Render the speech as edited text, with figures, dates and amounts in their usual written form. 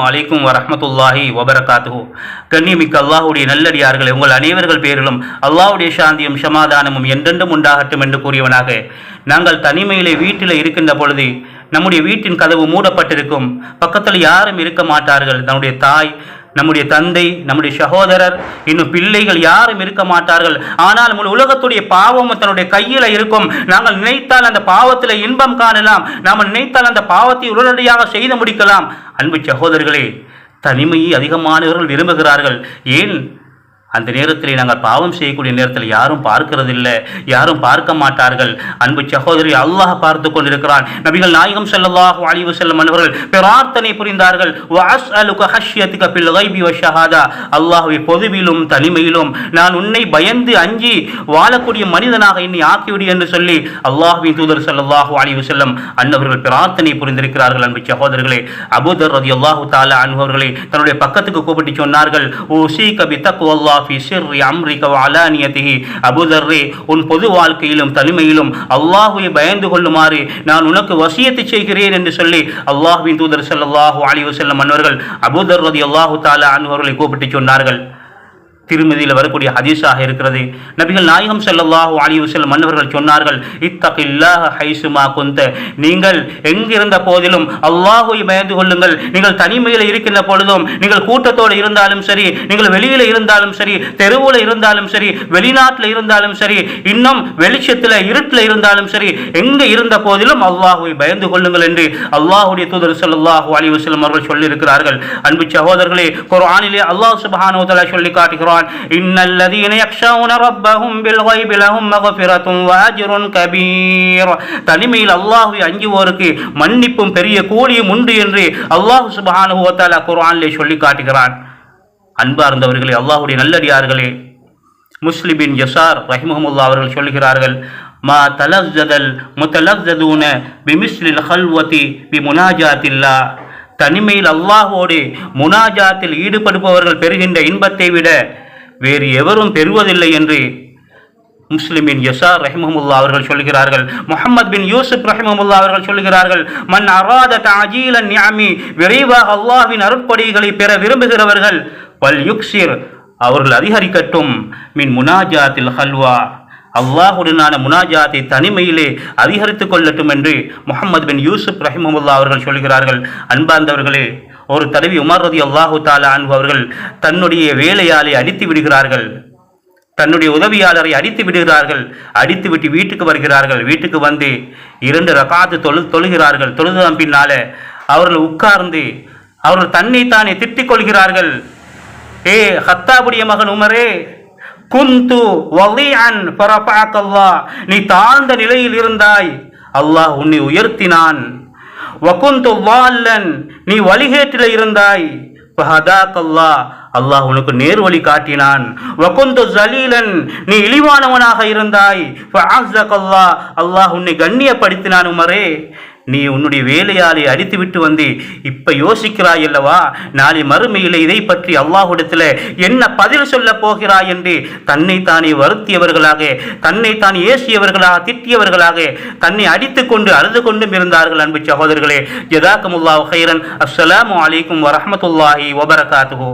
அலைக்கும் வரஹ்மத்துல்லாஹி வபரகாத்துஹு. கண்ணியமிக்க அல்லாஹ்வுடைய நல்லடியார்களே, உங்கள் அனைவர்கள் பேரிலும் அல்லாஹ்வுடைய சாந்தியும் சமாதானமும் என்றென்றும் உண்டாகட்டும் என்று கூறியவனாக, நாங்கள் தனிமையிலே வீட்டில் இருக்கின்ற பொழுது நம்முடைய வீட்டின் கதவு மூடப்பட்டிருக்கும். பக்கத்தில் யாரும் இருக்க மாட்டார்கள். நம்முடைய தாய், நம்முடைய தந்தை, நம்முடைய சகோதரர், இன்னும் பிள்ளைகள் யாரும் இருக்க மாட்டார்கள். ஆனால் முழு உலகத்துடைய பாவம் தன்னுடைய கையில் இருக்கும். நாங்கள் நினைத்தால் அந்த பாவத்தில் இன்பம் காணலாம். நாம் நினைத்தால் அந்த பாவத்தை உடனடியாக செய்து முடிக்கலாம். அன்பு சகோதரர்களே, தனிமையை அதிகமானவர்கள் விரும்புகிறார்கள். ஏன்? அந்த நேரத்தில் நாங்கள் பாவம் செய்யக்கூடிய நேரத்தில் யாரும் பார்க்கிறதில்லை, யாரும் பார்க்க மாட்டார்கள். அன்பு சகோதரி, அல்லாஹ் பார்த்து கொண்டிருக்கிறான். நபிகள் நாயகம் ஸல்லல்லாஹு அலைஹி வஸல்லம் அவர்கள் பிரார்த்தனை புரிந்தார்கள், வஅஸ்அலுக ஹஷ்யத்துக ஃபில் கைபி வஷஹாதா. அல்லாஹ்வை பொதுவிலும் தனிமையிலும் நான் உன்னை பயந்து அஞ்சி வாழக்கூடிய மனிதனாக என்னை ஆக்கிவிடு என்று சொல்லி அல்லாஹ்வின் தூதர் ஸல்லல்லாஹு அலைஹி வஸல்லம் அன்னவர்கள் பிரார்த்தனை புரிந்திருக்கிறார்கள். அன்பு சகோதரர்களே, அபூதர் ரலியல்லாஹு தஆலா அன்ஹு அவர்களை தன்னுடைய பக்கத்துக்கு கூப்பிட்டு சொன்னார்கள், ஊஸீக பித்தக்வல்லாஹ் ஃபீ சிர்ரி அம்ரிக வ அலானியதிஹி. அபூதர்ரே, உன் பொது வாழ்க்கையிலும் தனிமையிலும் அல்லாஹ்வை பயந்து கொள்ளுமாறு நான் உனக்கு வசியத்து செய்கிறேன் என்று சொல்லி அல்லாஹ்வின் தூதர் ஸல்லல்லாஹு அலைஹி வஸல்லம் அன்னவர்கள் அபூதர் ரலியல்லாஹு தஆலா அன்ஹு அவர்களை கூப்பிட்டு சொன்னார்கள். திருமதியில் வரக்கூடிய ஹதீஸாக இருக்கிறது. நபிகள் நாயகம் ஸல்லல்லாஹு அலைஹி வஸல்லம் மன்னவர்கள் சொன்னார்கள், இத்தகில்லாஹ ஹைசுமா குந்த. நீங்கள் எங்கிருந்த போதிலும் அல்லாஹ்வை பயந்து கொள்ளுங்கள். நீங்கள் தனிமையில் இருக்கின்ற பொழுதும், நீங்கள் கூட்டத்தோடு இருந்தாலும் சரி, நீங்கள் வெளியில் இருந்தாலும் சரி, தெருவில் இருந்தாலும் சரி, வெளிநாட்டில் இருந்தாலும் சரி, இன்னும் வெளிச்சத்தில் இருட்டில் இருந்தாலும் சரி, எங்கு இருந்த போதிலும் அல்லாஹ்வை பயந்து கொள்ளுங்கள் என்று அல்லாஹ்வுடைய தூதர் ஸல்லல்லாஹு அலைஹி வஸல்லம் அவர்கள் சொல்லியிருக்கிறார்கள். அன்பு சகோதரர்களே, குர்ஆனிலே அல்லாஹ் சுப்ஹானஹு வ தஆலா சொல்லி காட்டுகிறார், இன்னல்லதீன யக்ஷவுன ரப்பஹும் பில் கைபி லஹும் மக்ஃபிரத்துன் வ அஜ்ருன் கபீர். தனிமையில் அல்லாஹ்வை அஞ்சுவோருக்கு மன்னிப்பும் பெரிய கூலியும் உண்டு என்று அல்லாஹ் சுப்ஹானஹு வ தஆலா குர்ஆனிலே சொல்லி காட்டுகிறான். அன்பார்ந்தவர்களே, அல்லாஹ்வுடைய நல்லடியார்களே, முஸ்லிம் பின் யஸார் ரஹிமஹுல்லாஹ் அவர்கள் சொல்கிறார்கள், மா தலஸ்ஸதல் முத்தலஸ்ஸதுன பிமிஸ்லில் ஹல்வதி பிமுனாஜாத்தில்லாஹ். தனிமையில் அல்லாஹ்வோடு முனாஜாத்தில் ஈடுபடுபவர்கள் பெறுகின்ற இன்பத்தை விட வேறு எவரும் பெறுவதில்லை என்று முஸ்லிம் பின் யஸார் ரஹிமஹுல்லாஹ் அவர்கள் சொல்கிறார்கள். முஹம்மத் பின் யூசுப் ரஹிமஹுல்லாஹ் அவர்கள் சொல்கிறார்கள், மன் அராத தஅஜீலன் நிஅமி. விரைவாக அல்லாஹ்வின் அருட்கொடைகளை பெற விரும்புகிறவர்கள் வல் யுக்ஸிர், அவர்கள் அதிகரிக்கட்டும் மின் முனாஜாத்தில் ஹல்வா. அல்லாஹுடனான முனாஜாத்தை தனிமையிலே அதிகரித்துக் கொள்ளட்டும் என்று முஹம்மது பின் யூசுப் ரஹிமஹுல்லாஹ் அவர்கள் சொல்கிறார்கள். அன்பார்ந்தவர்களே, ஒரு தடவை உமர் ரலியல்லாஹு தஆலா அன்ஹு அவர்கள் தன்னுடைய வேலையாளை அடித்து விடுகிறார்கள். தன்னுடைய உதவியாளரை அடித்து விடுகிறார்கள். அடித்துவிட்டு வீட்டுக்கு வருகிறார்கள். வீட்டுக்கு வந்து 2 ரகாத்து தொழுகிறார்கள். தொழுதன் பின்னால அவர்கள் உட்கார்ந்து அவர்கள் தன்னைத்தானே திட்டிக் கொள்கிறார்கள். ஏ ஹத்தாபுடைய மகன் உமரே, குந்து வலிஅன் ஃபரஃபஅக அல்லாஹ். நீ தாழ்ந்த நிலையில் இருந்தாய், அல்லாஹ் உன்னை உயர்த்தினான். வகுந்து வால்லன், நீ வழிகேட்டில் இருந்தாய், ஃபஹதாக அல்லாஹ், அல்லாஹ் உனக்கு நேர்வழி காட்டினான். வகுந்து ஜலீலன், நீ இழிவானவனாக இருந்தாய், ஃபஅஸ்ஸக அல்லாஹ், அல்லாஹ் உன்னை கண்ணியப்படுத்தினான். உமரே, நீ உன்னுடைய வேலையாளை அடித்துவிட்டு வந்து இப்ப யோசிக்கிறாய் அல்லவா, நாளை மறுமையிலே இதை பற்றி அல்லாஹ்விடத்தில் என்ன பதில் சொல்ல போகிறாய் என்று தன்னைத்தானே வருத்தியவர்களாக, தன்னைத்தான் ஏசியவர்களாக, திட்டியவர்களாக, தன்னை அடித்து கொண்டு அழுது கொண்டும் இருந்தார்கள். அன்பு சகோதரர்களே, ஜஸாக்குமுல்லாஹு கைரன். அஸ்ஸலாமு அலைக்கும் வரஹ்மத்துல்லாஹி வபரகாத்துஹு.